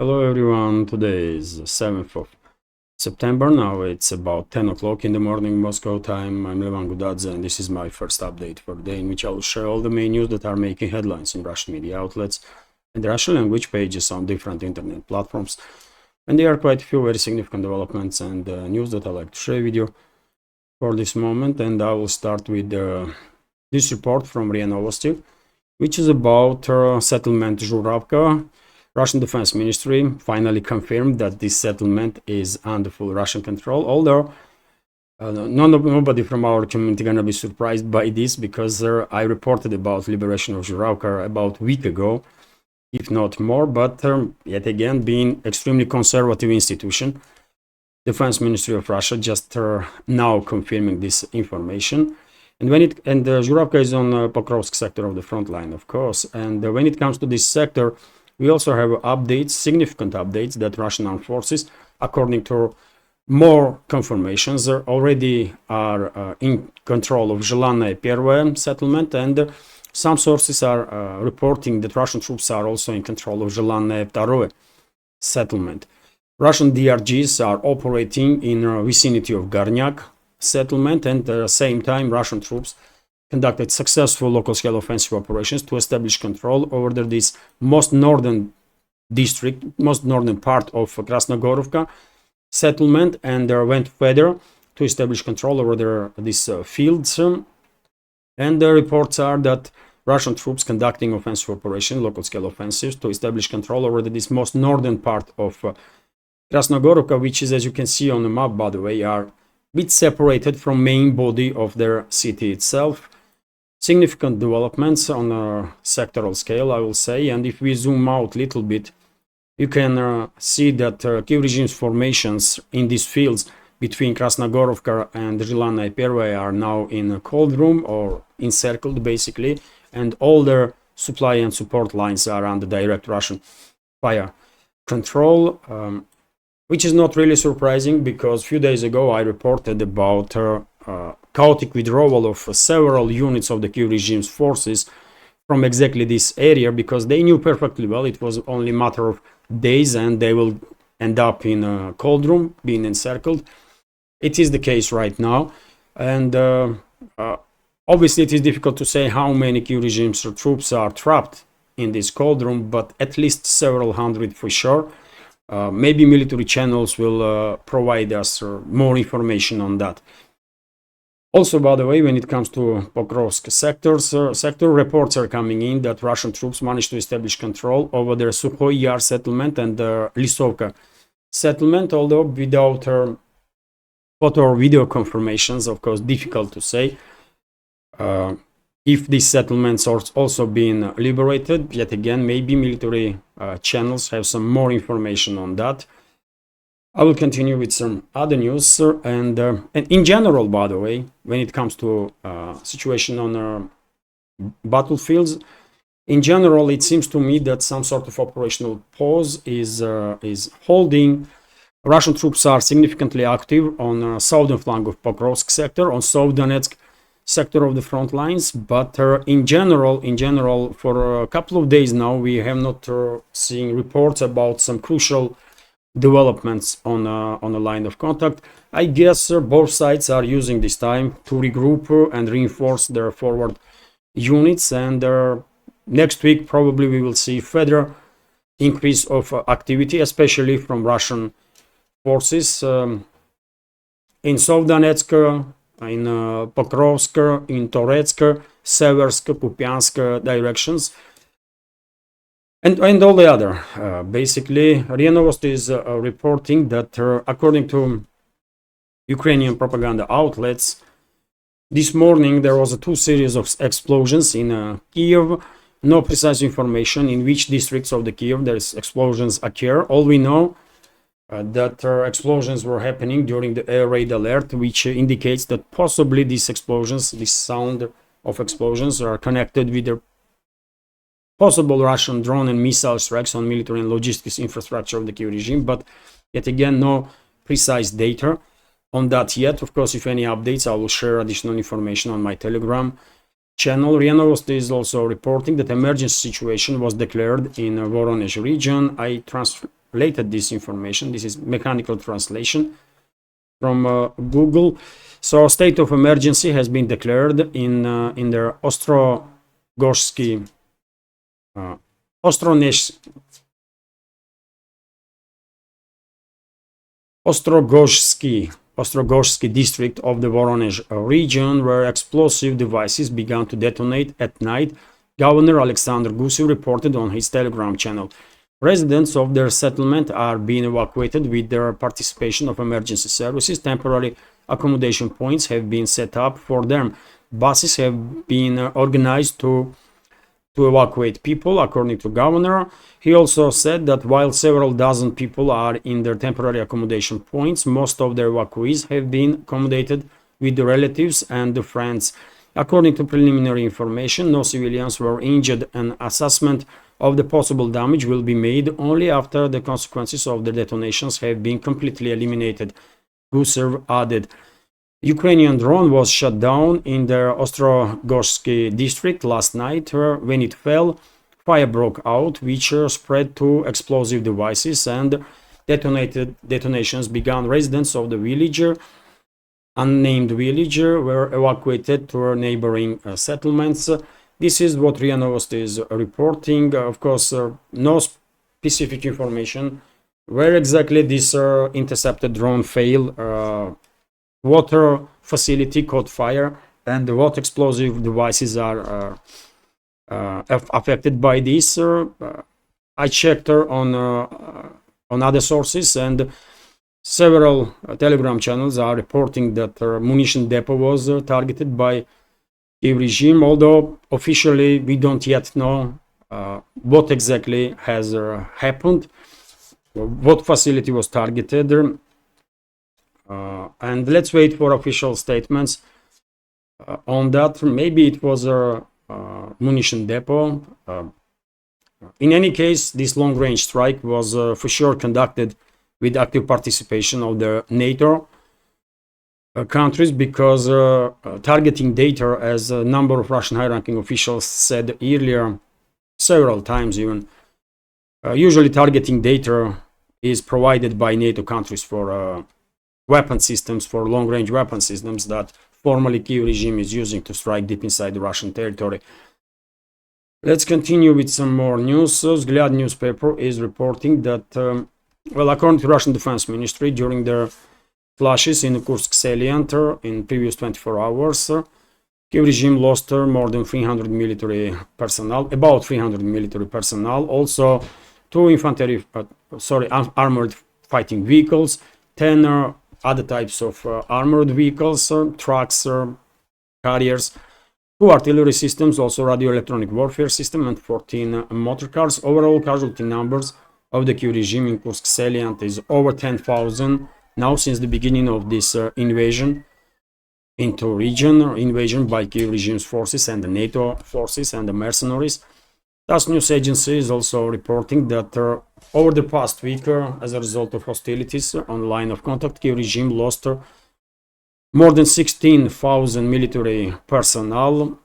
Hello everyone, today is 7th of September. Now it's about 10 o'clock in the morning Moscow time. I'm Levan Gudadze and this is my first update for the day in which I will share all the main news that are making headlines in Russian media outlets and Russian language pages on different internet platforms. And there are quite a few very significant developments and news that I like to share with you for this moment. And I will start with this report from RIA Novosti, which is about settlement Zhuravka. Russian Defense Ministry finally confirmed that this settlement is under full Russian control, although nobody from our community gonna be surprised by this, because I reported about liberation of Zhuravka about a week ago, if not more, but yet again, being extremely conservative institution, Defense Ministry of Russia just now confirming this information. And Zhuravka is on Pokrovsk sector of the front line, of course, and when it comes to this sector, we also have updates, significant updates, that Russian armed forces, according to more confirmations, already are in control of Zelensky Первое settlement, and some sources are reporting that Russian troops are also in control of Zelensky Второе settlement. Russian DRGs are operating in vicinity of Gornyak settlement, and at the same time Russian troops conducted successful local-scale offensive operations to establish control over this most northern district, most northern part of Krasnogorovka settlement, and went further to establish control over these fields. And the reports are that Russian troops conducting offensive operations, local-scale offensives, to establish control over this most northern part of Krasnogorovka, which is, as you can see on the map, by the way, are a bit separated from main body of their city itself. Significant developments on a sectoral scale, I will say. And if we zoom out a little bit, you can see that Kiev regime's formations in these fields between Krasnogorovka and Zelensky Первое are now in a cold room, or encircled basically, and all their supply and support lines are under direct Russian fire control, which is not really surprising, because a few days ago I reported about chaotic withdrawal of several units of the Kiev regime's forces from exactly this area, because they knew perfectly well it was only a matter of days and they will end up in a cold room, being encircled. It is the case right now, and obviously it is difficult to say how many Kiev regime's troops are trapped in this cold room, but at least several hundred for sure. Maybe military channels will provide us more information on that. Also, by the way, when it comes to Pokrovsk sector, reports are coming in that Russian troops managed to establish control over their Sukhoy Yar settlement and the Lisovka settlement, although without photo or video confirmations. Of course, difficult to say if these settlements are also being liberated. Yet again, maybe military channels have some more information on that. I will continue with some other news, and in general, by the way, when it comes to situation on battlefields, in general, it seems to me that some sort of operational pause is holding. Russian troops are significantly active on southern flank of Pokrovsk sector, on South Donetsk sector of the front lines, but in general, for a couple of days now, we have not seen reports about some crucial developments on a line of contact. I guess both sides are using this time to regroup and reinforce their forward units, and next week probably we will see further increase of activity, especially from Russian forces in South Donetsk, in Pokrovsk, in Toretsk, Seversk, Kupiansk directions, and all the other. Basically, RIA Novosti is reporting that according to Ukrainian propaganda outlets, this morning there was a two series of explosions in Kiev. No precise information in which districts of the Kiev these explosions occur. All we know that explosions were happening during the air raid alert, which indicates that possibly these explosions, this sound of explosions, are connected with the possible Russian drone and missile strikes on military and logistics infrastructure of the Kiev regime, but yet again, no precise data on that yet. Of course, if any updates, I will share additional information on my Telegram channel. RIA Novosti is also reporting that emergency situation was declared in Voronezh region. I translated this information. This is mechanical translation from Google. So state of emergency has been declared in the Ostrogozhsky district of the Voronezh region, where explosive devices began to detonate at night. Governor Alexander Gusev reported on his Telegram channel. Residents of their settlement are being evacuated with their participation of emergency services. Temporary accommodation points have been set up for them. Buses have been organized to evacuate people, according to governor. He also said that while several dozen people are in their temporary accommodation points, most of the evacuees have been accommodated with the relatives and the friends. According to preliminary information, no civilians were injured. An assessment of the possible damage will be made only after the consequences of the detonations have been completely eliminated, Gusev added. Ukrainian drone was shot down in the Ostrogozhsky district last night. When it fell, fire broke out, which spread to explosive devices, and detonations began. Residents of the village, unnamed village, were evacuated to neighboring settlements. This is what RIA Novosti is reporting. Of course, no specific information where exactly this intercepted drone failed. Water facility caught fire, and what explosive devices are affected by this. I checked on other sources, and several Telegram channels are reporting that munition depot was targeted by Kiev regime, although officially we don't yet know what exactly has happened, what facility was targeted. And let's wait for official statements on that. Maybe it was a munition depot. In any case, this long-range strike was for sure conducted with active participation of the NATO countries, because targeting data, as a number of Russian high-ranking officials said earlier, several times even, usually targeting data is provided by NATO countries for weapon systems, for long-range weapon systems that formerly Kiev regime is using to strike deep inside the Russian territory. Let's continue with some more news. Vzгляд newspaper is reporting that, well, according to Russian Defense Ministry, during their clashes in the Kursk salient in previous 24 hours, Kiev regime lost more than 300 military personnel, about 300 military personnel, also 2 armored fighting vehicles, 10 other types of armored vehicles, trucks, carriers, 2 artillery systems, also radio electronic warfare system, and 14 motor cars. Overall casualty numbers of the Kiev regime in Kursk salient is over 10,000 now since the beginning of this invasion into region, or invasion by Kiev regime's forces and the NATO forces and the mercenaries. TASS news agency is also reporting that over the past week, as a result of hostilities on line of contact, Kiev regime lost more than 16,000 military personnel,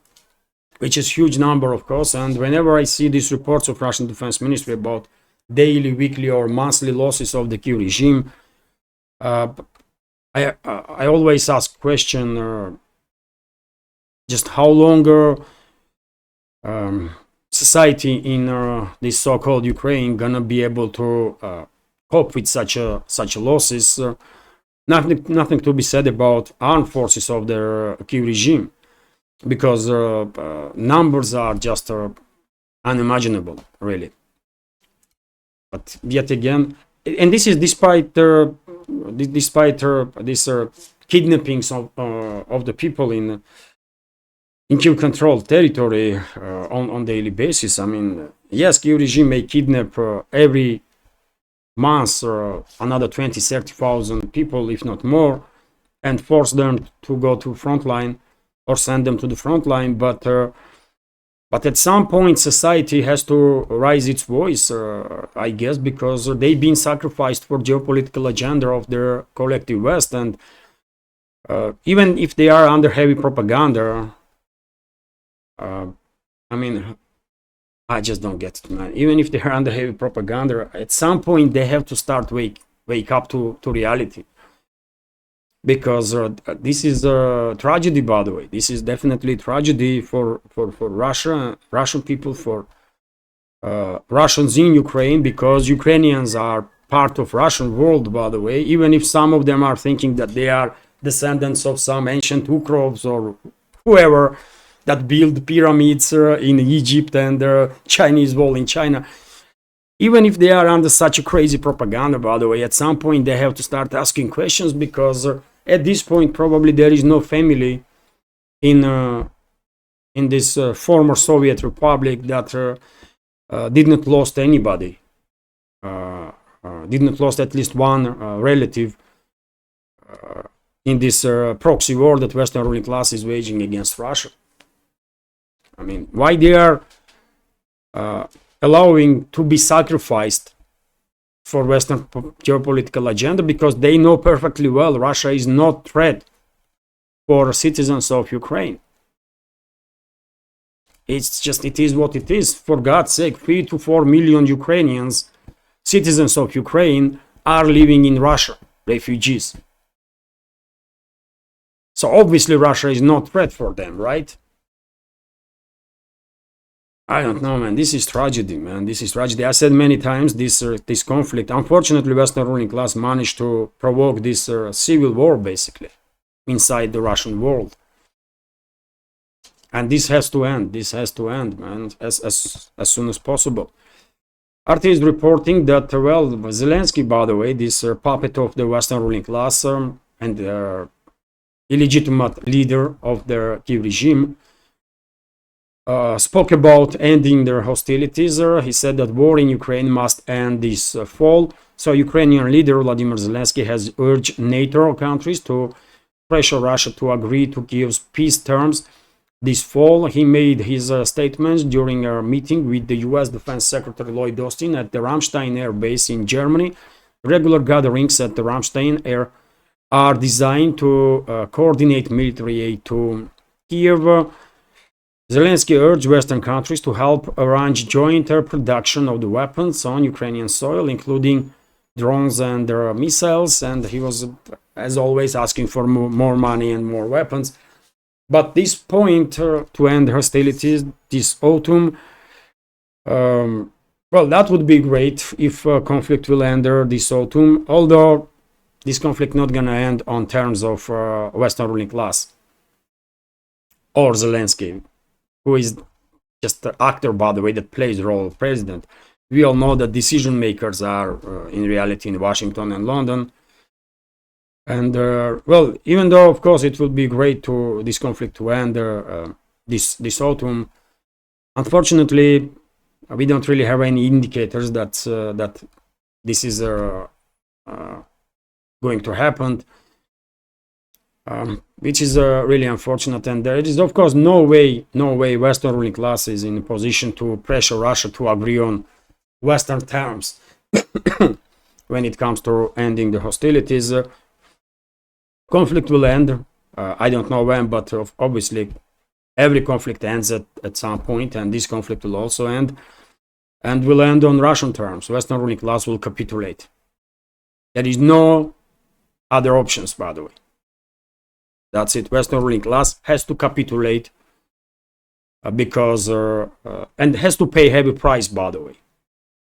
which is a huge number, of course. And whenever I see these reports of Russian Defense Ministry about daily, weekly, or monthly losses of the Kiev regime, I always ask question, just how longer society in this so-called Ukraine gonna be able to cope with such losses. Nothing to be said about armed forces of the Kiev regime, because numbers are just unimaginable, really. But yet again, and this is despite these kidnappings of the people in Kiev controlled territory on daily basis. I mean, yes, Kiev regime may kidnap every month another 20-30,000 people, if not more, and force them to go to frontline or send them to the frontline. But at some point, society has to raise its voice, I guess, because they've been sacrificed for geopolitical agenda of their collective West, and even if they are under heavy propaganda, I mean, I just don't get it, man. Even if they're under heavy propaganda, at some point they have to start wake up to reality. Because this is a tragedy, by the way. This is definitely tragedy for Russia, Russian people, for Russians in Ukraine, because Ukrainians are part of Russian world, by the way, even if some of them are thinking that they are descendants of some ancient Ukrovs or whoever that built pyramids in Egypt and the Chinese wall in China. Even if they are under such a crazy propaganda, by the way, at some point they have to start asking questions, because at this point probably there is no family in this former Soviet Republic that did not lost anybody, did not lost at least one relative in this proxy war that Western ruling class is waging against Russia. I mean, why they are allowing to be sacrificed for Western geopolitical agenda? Because they know perfectly well Russia is not threat for citizens of Ukraine. It's just, it is what it is. For God's sake, 3 to 4 million Ukrainians, citizens of Ukraine, are living in Russia, refugees. So obviously Russia is not threat for them, right? I don't know, man. This is tragedy, man. This is tragedy. I said many times, this conflict. Unfortunately, Western ruling class managed to provoke this civil war, basically, inside the Russian world. And this has to end. This has to end, man, as soon as possible. RT is reporting that, well, Zelensky, by the way, this puppet of the Western ruling class and illegitimate leader of the Kiev regime, spoke about ending their hostilities. He said that war in Ukraine must end this fall. So Ukrainian leader Vladimir Zelensky has urged NATO countries to pressure Russia to agree to Kiev's peace terms this fall. He made his statements during a meeting with the US Defense Secretary Lloyd Austin at the Ramstein Air Base in Germany. Regular gatherings at the Ramstein Air are designed to coordinate military aid to Kiev. Zelensky urged Western countries to help arrange joint production of the weapons on Ukrainian soil, including drones and missiles, and he was, as always, asking for more money and more weapons. But this point to end hostilities this autumn, well, that would be great if conflict will end this autumn, although this conflict not gonna end on terms of Western ruling class or Zelensky, who is just an actor, by the way, that plays the role of president. We all know that decision makers are in reality in Washington and London. And well, even though of course it would be great to this conflict to end this autumn, unfortunately we don't really have any indicators that that this is going to happen. Which is really unfortunate, and there is of course no way Western ruling class is in a position to pressure Russia to agree on Western terms when it comes to ending the hostilities. Conflict will end, I don't know when, but obviously every conflict ends at some point, and this conflict will also end, and will end on Russian terms. Western ruling class will capitulate. There is no other options, by the way. That's it. Western ruling class has to capitulate because and has to pay a heavy price, by the way,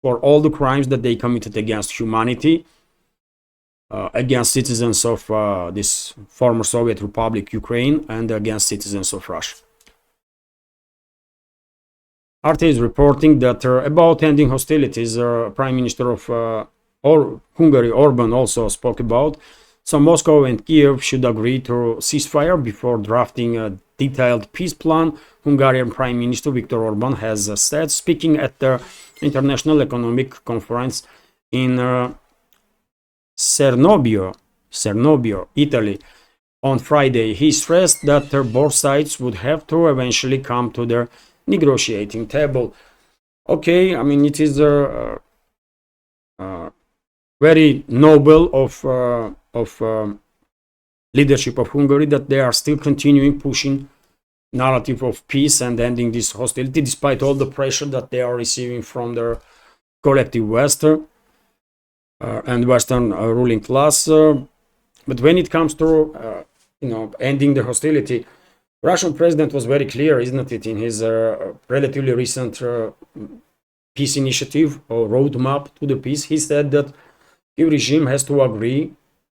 for all the crimes that they committed against humanity, against citizens of this former Soviet Republic, Ukraine, and against citizens of Russia. RT is reporting that about ending hostilities, Prime Minister of Hungary, Orban, also spoke about. So Moscow and Kiev should agree to ceasefire before drafting a detailed peace plan, Hungarian Prime Minister Viktor Orban has said, speaking at the International Economic Conference in Cernobbio, Italy, on Friday. He stressed that both sides would have to eventually come to the negotiating table. Okay, I mean, it is very noble of leadership of Hungary that they are still continuing pushing narrative of peace and ending this hostility, despite all the pressure that they are receiving from their collective West and Western ruling class. But when it comes to ending the hostility, Russian president was very clear, isn't it, in his relatively recent peace initiative or roadmap to the peace. He said that the regime has to agree,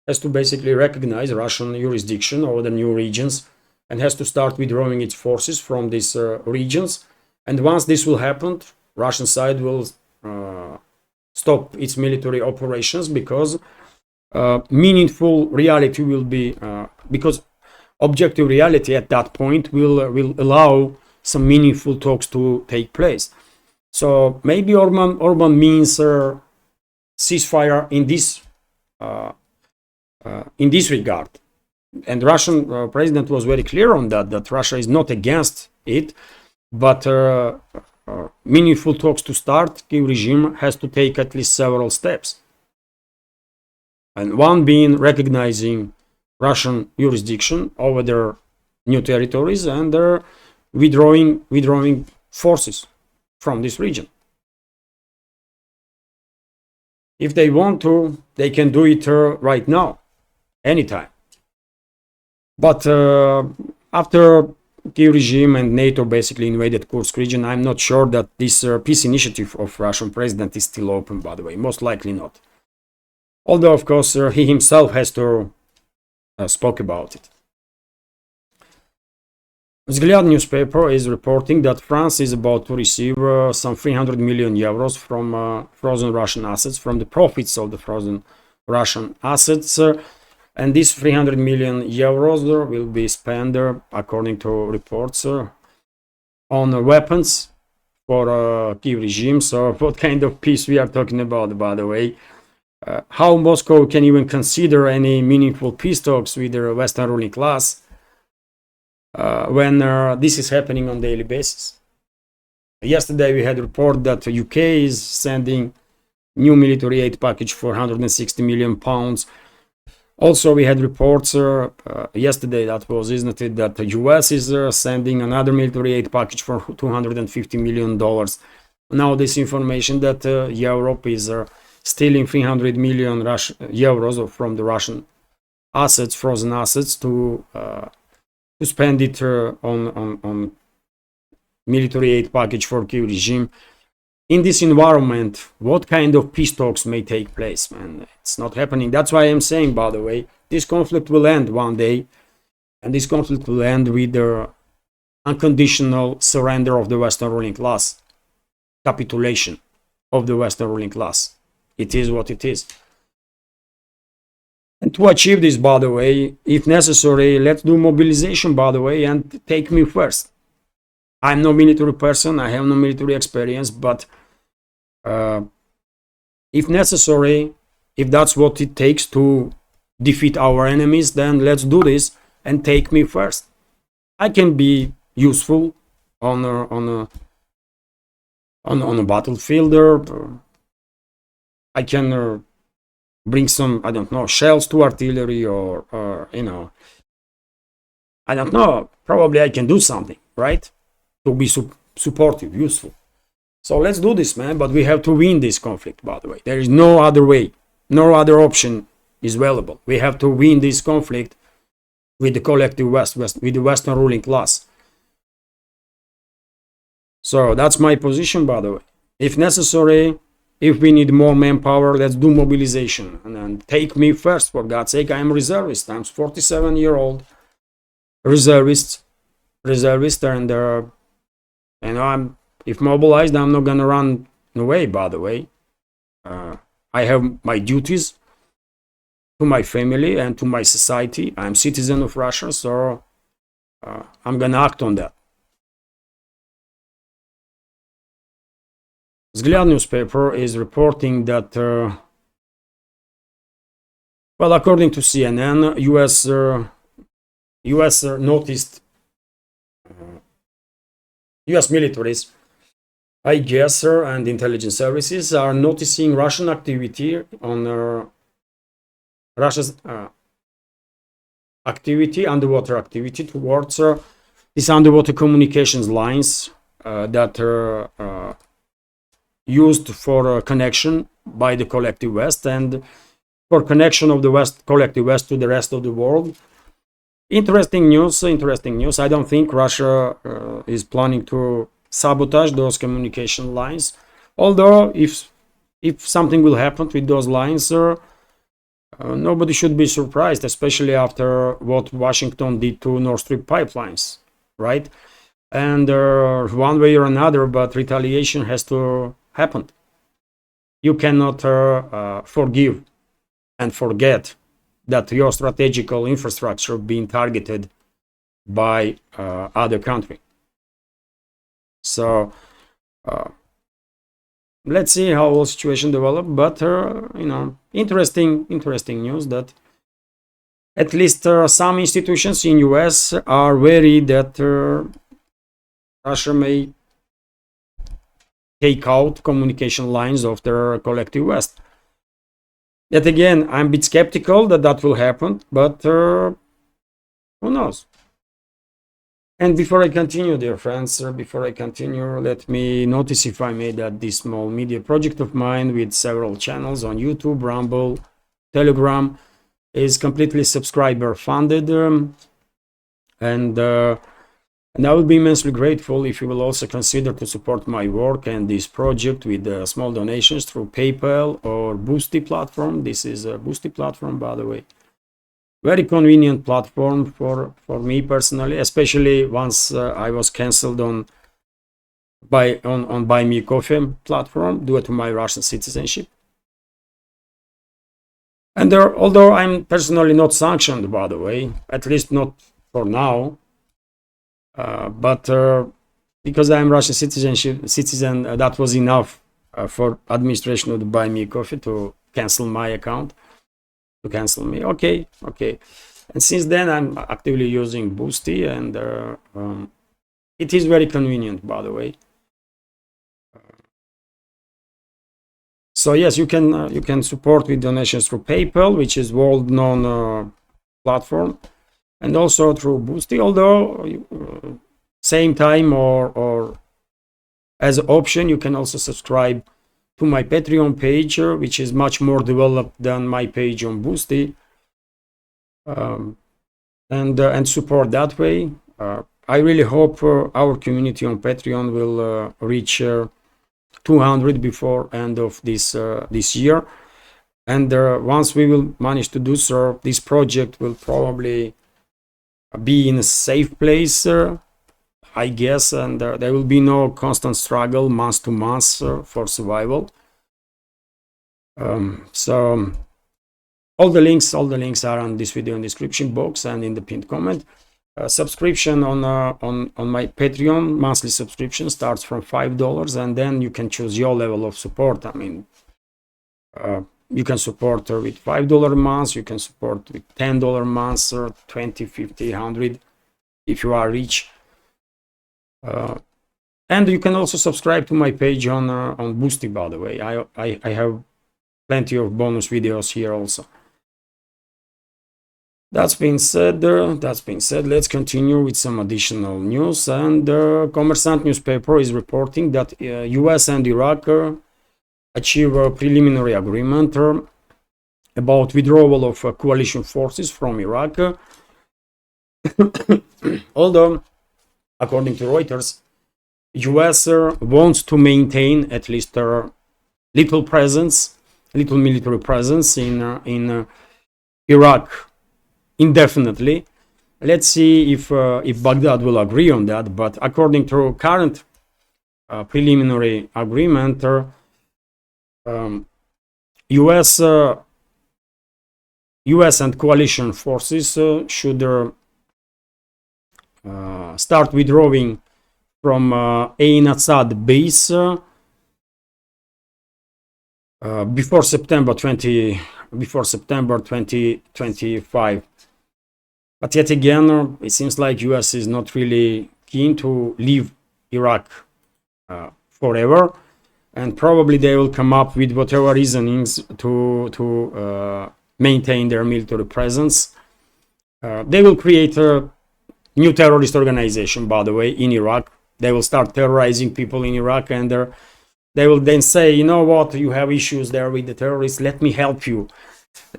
has to basically recognize Russian jurisdiction over the new regions and has to start withdrawing its forces from these regions. And once this will happen, Russian side will stop its military operations, because meaningful reality will be, because objective reality at that point will allow some meaningful talks to take place. So maybe Orban means ceasefire in this regard, and Russian president was very clear on that Russia is not against it, but meaningful talks to start, Kiev regime has to take at least several steps, and one being recognizing Russian jurisdiction over their new territories and their withdrawing forces from this region. If they want to, they can do it right now, anytime. But after Kiev regime and NATO basically invaded Kursk region, I'm not sure that this peace initiative of Russian president is still open, by the way. Most likely not. Although, of course, he himself has to spoke about it. Vzglyad newspaper is reporting that France is about to receive some 300 million euros from frozen Russian assets, from the profits of the frozen Russian assets. And these 300 million euros will be spent, according to reports, on weapons for Kiev regime. So what kind of peace we are talking about, by the way? How Moscow can even consider any meaningful peace talks with the Western ruling class when this is happening on a daily basis. Yesterday we had a report that the UK is sending new military aid package for 160 million pounds. Also we had reports yesterday, that was, isn't it, that the US is sending another military aid package for $250 million. Now this information that Europe is stealing 300 million euros from the Russian assets, frozen assets, to spend it on military aid package for Kiev regime. In this environment, what kind of peace talks may take place, man? It's not happening. That's why I'm saying, by the way, this conflict will end one day, and this conflict will end with the unconditional surrender of the Western ruling class, capitulation of the Western ruling class. It is what it is. And to achieve this, by the way, if necessary, let's do mobilization, by the way, and take me first. I'm no military person, I have no military experience, but if necessary, if that's what it takes to defeat our enemies, then let's do this and take me first. I can be useful on a battlefield. I can bring some, I don't know, shells to artillery, or I don't know, probably I can do something, right? To be supportive, useful. So let's do this, man, but we have to win this conflict, by the way. There is no other way, no other option is available. We have to win this conflict with the collective West, with the Western ruling class. So that's my position, by the way. If necessary, if we need more manpower, let's do mobilization. And then take me first, for God's sake. I am a reservist. I'm 47-year-old reservist, and I'm, if mobilized, I'm not gonna run away, by the way. I have my duties to my family and to my society. I'm a citizen of Russia, so I'm gonna act on that. Vzglyad newspaper is reporting that, well, according to CNN, US noticed, US militaries, I guess, and intelligence services are noticing Russian activity on Russia's activity, underwater activity towards these underwater communications lines that are used for connection by the collective West and for connection of the collective West to the rest of the world. Interesting news. I don't think Russia is planning to sabotage those communication lines. Although if something will happen with those lines, nobody should be surprised, especially after what Washington did to Nord Stream pipelines, right? And one way or another, but retaliation has to happen. You cannot forgive and forget that your strategical infrastructure being targeted by other country. So let's see how the situation develops. But interesting news that at least some institutions in US are wary that Russia may take out communication lines of their collective West. Yet again, I'm a bit skeptical that will happen, but who knows? And before I continue, dear friends, let me notice, if I may, that this small media project of mine with several channels on YouTube, Rumble, Telegram is completely subscriber funded, and I will be immensely grateful if you will also consider to support my work and this project with small donations through PayPal or Boosty platform. This is a Boosty platform, by the way. Very convenient platform for me personally, especially once I was cancelled on Buy Me Coffee platform due to my Russian citizenship. And although I'm personally not sanctioned, by the way, at least not for now, but because I'm Russian citizen, that was enough for administration of the Buy Me Coffee to cancel my account, to cancel me. Okay. And since then, I'm actively using Boosty, and it is very convenient, by the way. So yes, you can support with donations through PayPal, which is world-known platform, and also through Boosty. Although same time or as an option, you can also subscribe to my Patreon page, which is much more developed than my page on Boosty, and support that way. I really hope our community on Patreon will reach 200 before end of this year, and once we will manage to do so, this project will probably be in a safe place, I guess, and there will be no constant struggle month to month for survival. So all the links are on this video in description box and in the pinned comment. Subscription on my Patreon, monthly subscription starts from $5, and then you can choose your level of support. I mean, you can support with $5 a month, you can support with $10 a month, or 20, 50, 100 if you are rich. And you can also subscribe to my page on Boosty, by the way. I have plenty of bonus videos here also. That's been said, let's continue with some additional news. And Kommersant newspaper is reporting that US and Iraq achieve a preliminary agreement about withdrawal of coalition forces from Iraq. Although, according to Reuters, US wants to maintain at least a little military presence in Iraq indefinitely. Let's see if Baghdad will agree on that. But according to current preliminary agreement, US and coalition forces should start withdrawing from Ain Assad base before September 2025. But yet again, it seems like US is not really keen to leave Iraq forever, and probably they will come up with whatever reasonings to maintain their military presence. They will create new terrorist organization, by the way, in Iraq. They will start terrorizing people in Iraq, and they will then say, you know what, you have issues there with the terrorists, let me help you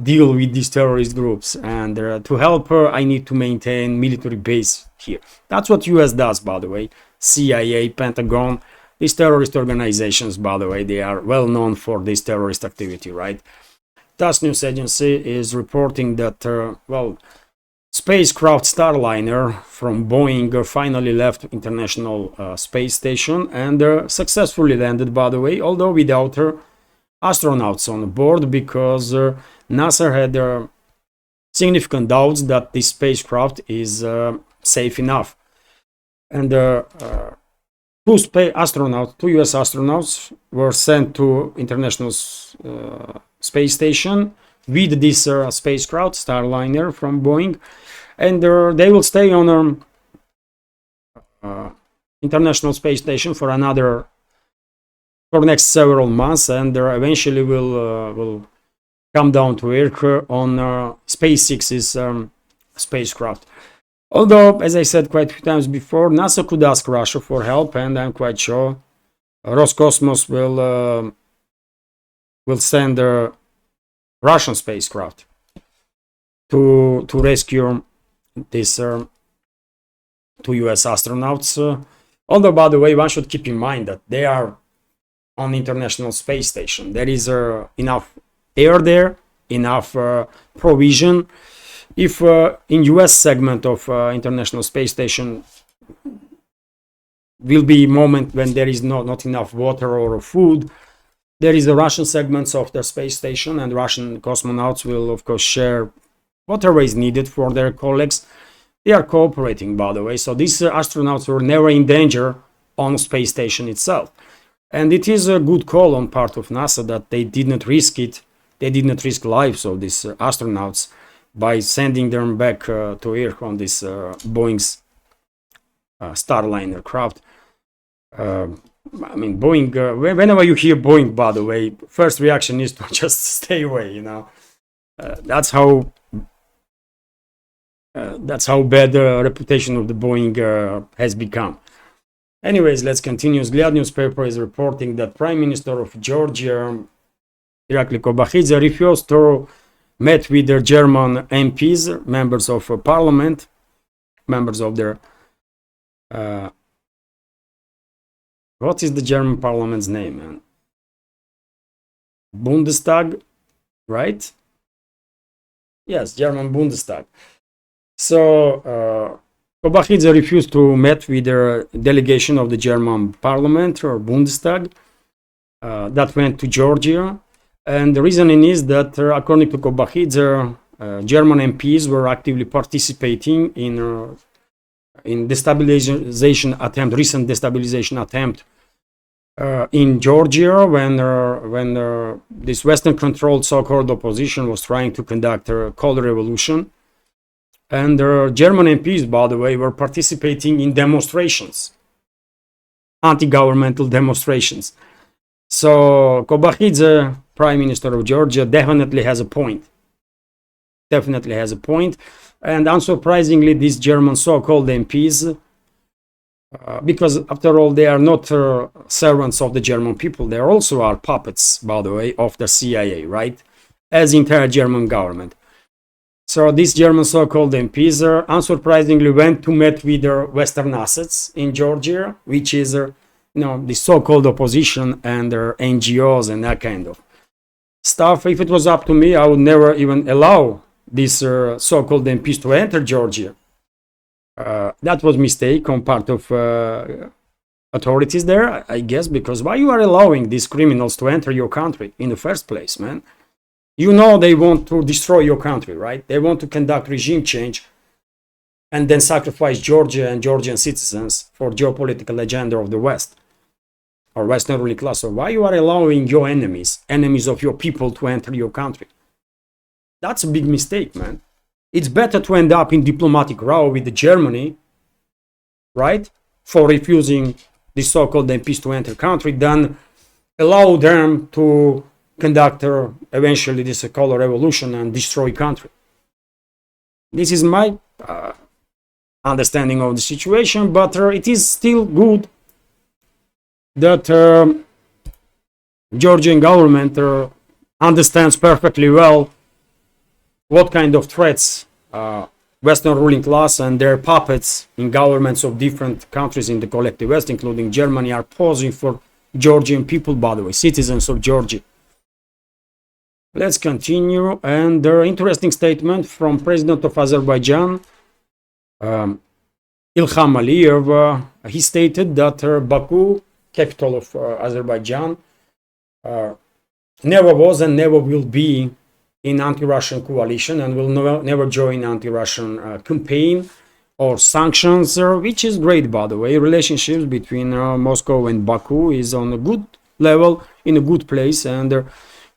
deal with these terrorist groups, and to help her I need to maintain military base here. That's what US does, by the way. CIA, Pentagon, these terrorist organizations, by the way, they are well known for this terrorist activity, right? TASS news agency is reporting that spacecraft Starliner from Boeing finally left International Space Station and successfully landed, by the way, although without astronauts on board, because NASA had significant doubts that this spacecraft is safe enough. And two US astronauts were sent to International Space Station with this spacecraft Starliner from Boeing, and they will stay on International Space Station for next several months, and eventually will come down to Earth on SpaceX's spacecraft. Although, as I said quite a few times before, NASA could ask Russia for help, and I'm quite sure Roscosmos will send a Russian spacecraft to rescue these two US astronauts. Although, by the way, one should keep in mind that they are on the International Space Station. There is enough air there, enough provision. If in US segment of International Space Station will be a moment when there is not enough water or food, there is the Russian segments of the space station, and Russian cosmonauts will of course share whatever is needed for their colleagues. They are cooperating, by the way, so these astronauts were never in danger on the space station itself. And it is a good call on part of NASA that they did not risk it. They did not risk lives of these astronauts by sending them back to Earth on this Boeing's Starliner craft. I mean, Boeing, whenever you hear Boeing, by the way, first reaction is to just stay away, you know. That's how bad the reputation of the Boeing has become. Anyways, let's continue. Vzglyad newspaper is reporting that Prime Minister of Georgia, Irakli Kobakidze, refused to meet with their German MPs, members of parliament, members of their what is the German parliament's name, man? Bundestag, right? Yes, German Bundestag. So Kobakidze refused to meet with the delegation of the German parliament, or Bundestag, that went to Georgia. And the reasoning is that, according to Kobakidze, German MPs were actively participating in destabilization attempt, recent destabilization attempt in Georgia, when this Western-controlled so-called opposition was trying to conduct a cold revolution. And German MPs, by the way, were participating in demonstrations, anti-governmental demonstrations. So Kobakidze, Prime Minister of Georgia, definitely has a point. Definitely has a point. And unsurprisingly, these German so-called MPs, because after all, they are not servants of the German people, they also are puppets, by the way, of the CIA, right? As the entire German government. So these German so-called MPs, unsurprisingly, went to meet with their Western assets in Georgia, which is, the so-called opposition and their NGOs and that kind of stuff. If it was up to me, I would never even allow these so-called MPs to enter Georgia. That was a mistake on part of authorities there, I guess, because why you are allowing these criminals to enter your country in the first place, man? You know they want to destroy your country, right? They want to conduct regime change and then sacrifice Georgia and Georgian citizens for geopolitical agenda of the West or Western ruling class. So why you are allowing your enemies of your people, to enter your country? That's a big mistake, man. It's better to end up in diplomatic row with Germany, right, for refusing the so-called MPs to enter country, than allow them to conduct eventually this color revolution and destroy country. This is my understanding of the situation, but it is still good that Georgian government understands perfectly well what kind of threats Western ruling class and their puppets in governments of different countries in the collective West, including Germany, are posing for Georgian people, by the way, citizens of Georgia. Let's continue. And the interesting statement from President of Azerbaijan, Ilham Aliyev. He stated that Baku, capital of Azerbaijan, never was and never will be in anti-Russian coalition and will never join anti-Russian campaign or sanctions, which is great, by the way. Relationships between Moscow and Baku is on a good level, in a good place, and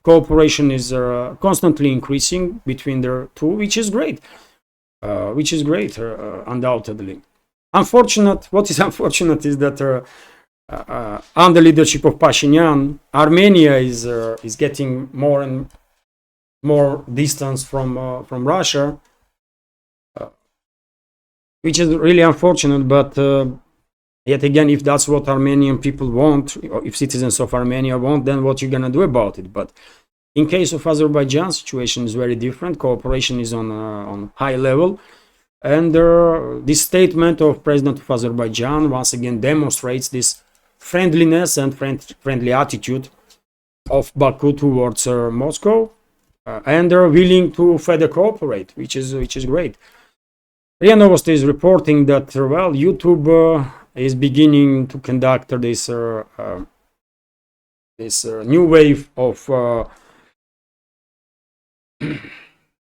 cooperation is constantly increasing between the two, which is great. Undoubtedly. What is unfortunate is that under leadership of Pashinyan, Armenia is getting more and more distance from Russia, which is really unfortunate. But yet again, if that's what Armenian people want, or if citizens of Armenia want, then what you gonna do about it? But in case of Azerbaijan, situation is very different. Cooperation is on high level, and this statement of President of Azerbaijan once again demonstrates this friendliness and friendly attitude of Baku towards Moscow. And they're willing to further cooperate, which is great. RIA Novosti is reporting that YouTube is beginning to conduct this new wave of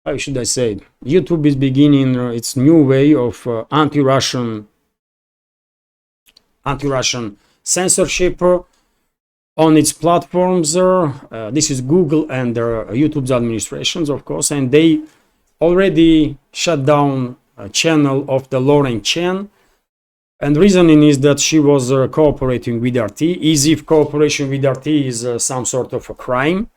how should I say it? YouTube is beginning its new way of anti-Russian censorship on its platforms. This is Google and YouTube's administrations, of course, and they already shut down a channel of the Lauren Chen, and reasoning is that she was cooperating with RT, as if cooperation with RT is some sort of a crime.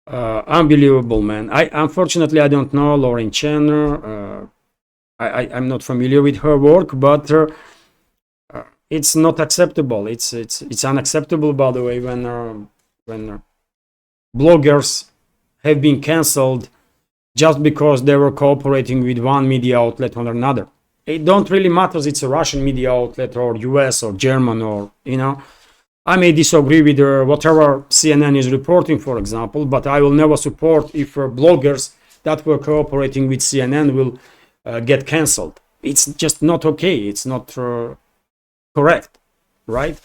Unbelievable, man. Unfortunately I don't know Lauren Chen. I'm not familiar with her work, but it's not acceptable. It's unacceptable, by the way, when bloggers have been cancelled just because they were cooperating with one media outlet or another. It don't really matter if it's a Russian media outlet or US or German, or I may disagree with whatever CNN is reporting, for example, but I will never support if bloggers that were cooperating with CNN will get cancelled. It's just not okay. It's not correct, right?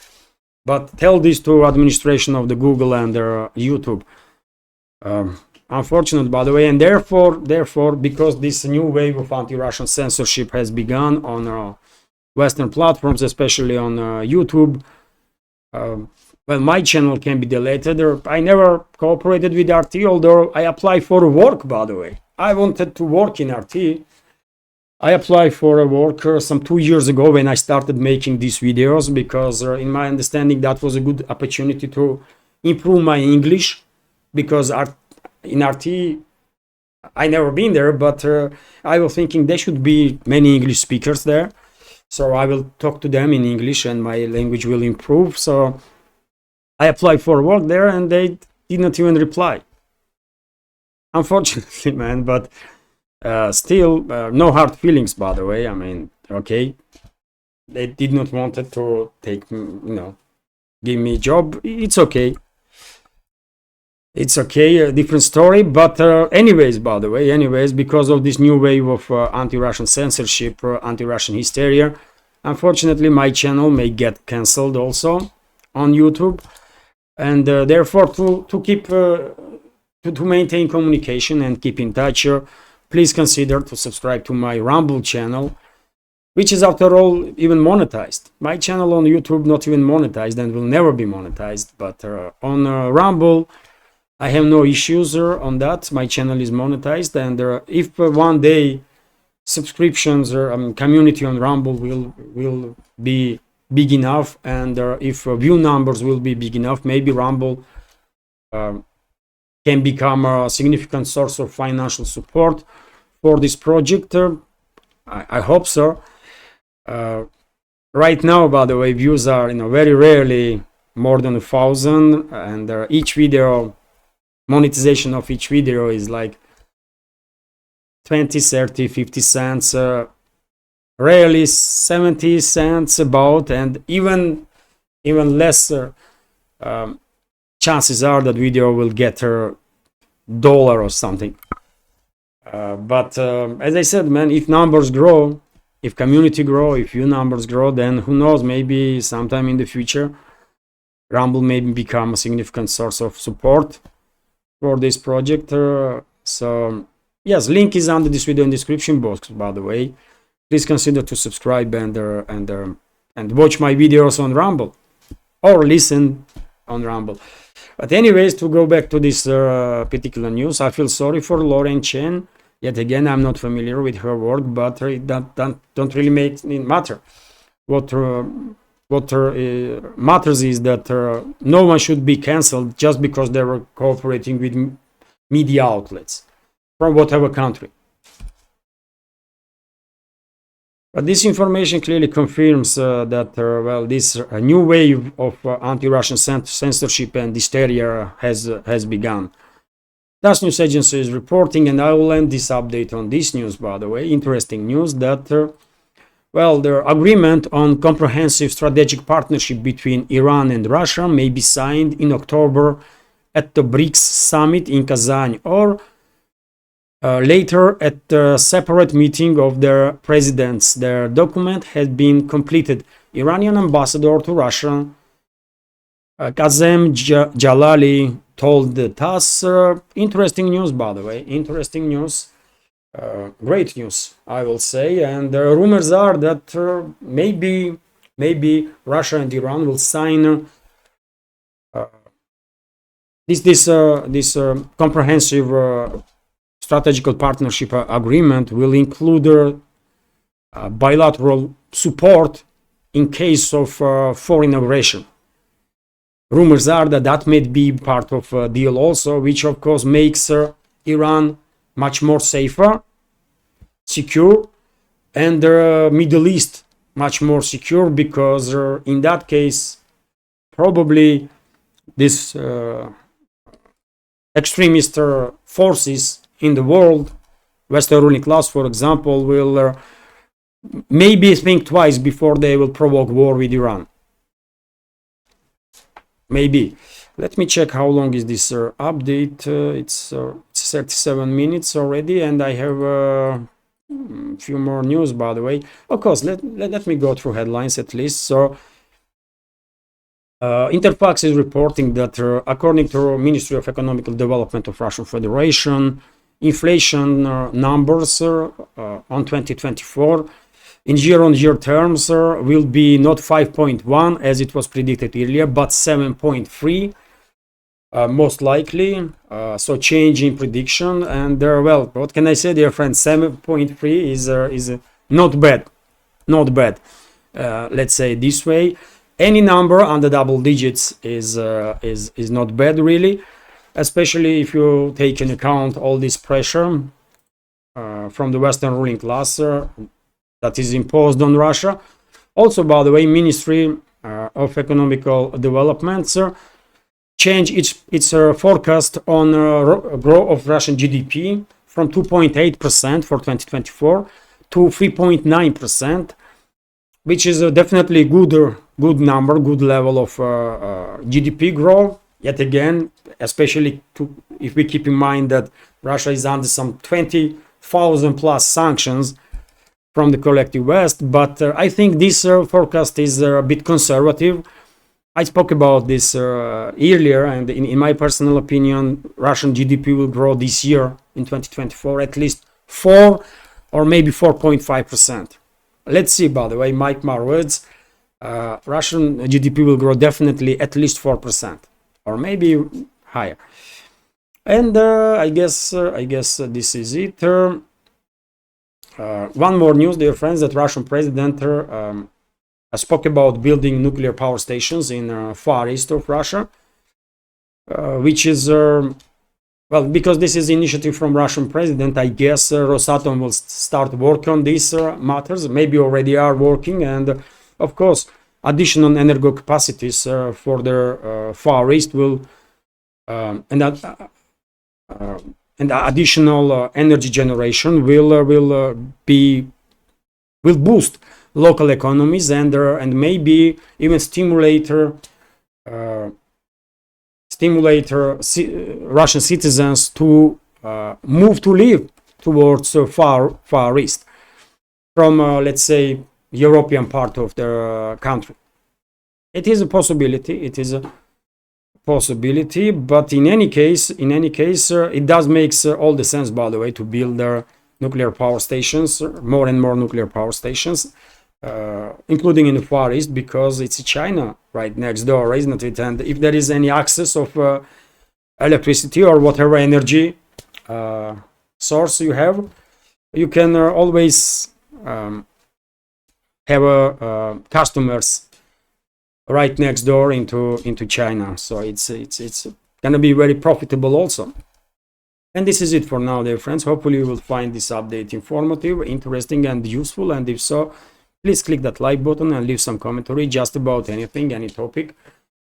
But tell this to administration of the Google and YouTube. Unfortunate, by the way, and therefore, because this new wave of anti-Russian censorship has begun on Western platforms, especially on YouTube, well, my channel can be deleted. I never cooperated with RT, although I applied for work, by the way. I wanted to work in RT. I applied for a work some 2 years ago when I started making these videos, because in my understanding that was a good opportunity to improve my English, because in RT I never been there, but I was thinking there should be many English speakers there, so I will talk to them in English and my language will improve. So I applied for work there and they did not even reply, unfortunately, man. But still, no hard feelings, by the way. I mean, okay, they did not want to take, give me a job. It's okay. It's okay, a different story. But anyways, by the way, because of this new wave of anti-Russian censorship, anti-Russian hysteria, unfortunately, my channel may get cancelled also on YouTube. And therefore, to keep to maintain communication and keep in touch, please consider to subscribe to my Rumble channel, which is after all even monetized. My channel on YouTube not even monetized and will never be monetized, but on Rumble I have no issues on that. My channel is monetized, and if one day subscriptions or community on Rumble will be big enough, and if view numbers will be big enough, maybe Rumble can become a significant source of financial support for this project. I hope so. Right now, by the way, views are very rarely more than 1,000, and each video, monetization of each video is like 20, 30, 50 cents, rarely 70 cents about, and even less chances are that video will get $1 or something. But as I said, man, if numbers grow, if community grow, if your numbers grow, then who knows, maybe sometime in the future Rumble may become a significant source of support for this project. So yes, link is under this video in description box, by the way. Please consider to subscribe and watch my videos on Rumble or listen on Rumble. But anyways, to go back to this particular news, I feel sorry for Lauren Chen. Yet again, I'm not familiar with her work, but it don't really make it matter. What matters is that no one should be cancelled just because they were cooperating with media outlets from whatever country. But this information clearly confirms that well, this new wave of anti-Russian censorship and hysteria has begun. Das News Agency is reporting, and I will end this update on this news, by the way, interesting news, that well, the agreement on comprehensive strategic partnership between Iran and Russia may be signed in October at the BRICS summit in Kazan, or later at a separate meeting of their presidents. Their document has been completed. Iranian ambassador to Russia, Kazem Jalali, told the TASS. Interesting news, by the way, interesting news. Great news, I will say. And the rumors are that maybe Russia and Iran will sign this comprehensive strategical partnership agreement will include bilateral support in case of foreign aggression. Rumors are that may be part of a deal also, which of course makes Iran much more safer, secure, and the Middle East much more secure, because in that case probably this extremist forces in the world, Western ruling class for example, will maybe think twice before they will provoke war with Iran. Maybe. Let me check how long is this update. It's 37 minutes already, and I have a few more news, by the way. Of course, let me go through headlines at least. So Interfax is reporting that according to Ministry of Economic Development of Russian Federation, inflation numbers on 2024 in year-on-year terms will be not 5.1 as it was predicted earlier, but 7.3 most likely. So change in prediction, and well, what can I say, dear friends? 7.3 is not bad, not bad. Let's say this way. Any number under double digits is not bad, really, especially if you take into account all this pressure from the Western ruling class that is imposed on Russia. Also, by the way, Ministry of Economical Development changed its forecast on growth of Russian GDP from 2.8% for 2024 to 3.9%, which is definitely good number, good level of GDP growth. Yet again, especially if we keep in mind that Russia is under some 20,000 plus sanctions from the collective West. But I think this forecast is a bit conservative. I spoke about this earlier, and in my personal opinion, Russian GDP will grow this year in 2024 at least 4 or maybe 4.5%. Let's see, by the way, mark my words, Russian GDP will grow definitely at least 4% or maybe higher. And I guess this is it. One more news, dear friends, that Russian president spoke about building nuclear power stations in far east of Russia, which is well, because this is initiative from Russian president, I guess Rosatom will start work on these matters. Maybe already are working, and of course, additional energy capacities for the Far East will and additional energy generation will boost local economies and maybe even stimulate Russian citizens to move to live towards Far East from let's say European part of the country. It is a possibility. It is a possibility, but in any case, it does make all the sense, by the way, to build their nuclear power stations, more and more nuclear power stations, including in the Far East, because it's China right next door, isn't it? And if there is any access of electricity or whatever energy source you have, you can always have customers right next door into China. So it's gonna be very profitable also. And this is it for now, dear friends. Hopefully you will find this update informative, interesting, and useful. And if so, please click that like button and leave some commentary just about anything, any topic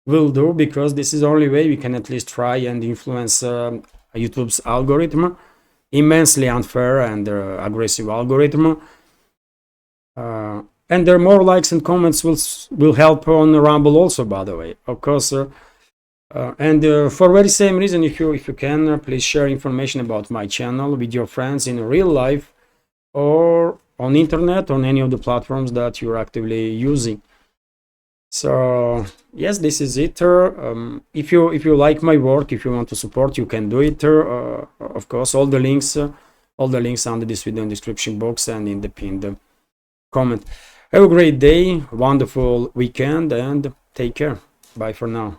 will do, because this is the only way we can at least try and influence YouTube's algorithm, immensely unfair and aggressive algorithm. And there are more likes and comments will help on Rumble also, by the way, of course. And for very same reason, if you can, please share information about my channel with your friends in real life or on internet, on any of the platforms that you're actively using. So yes, this is it. If you like my work, if you want to support, you can do it. Of course, all the links under this video in the description box and in the pinned comment. Have a great day, wonderful weekend, and take care. Bye for now.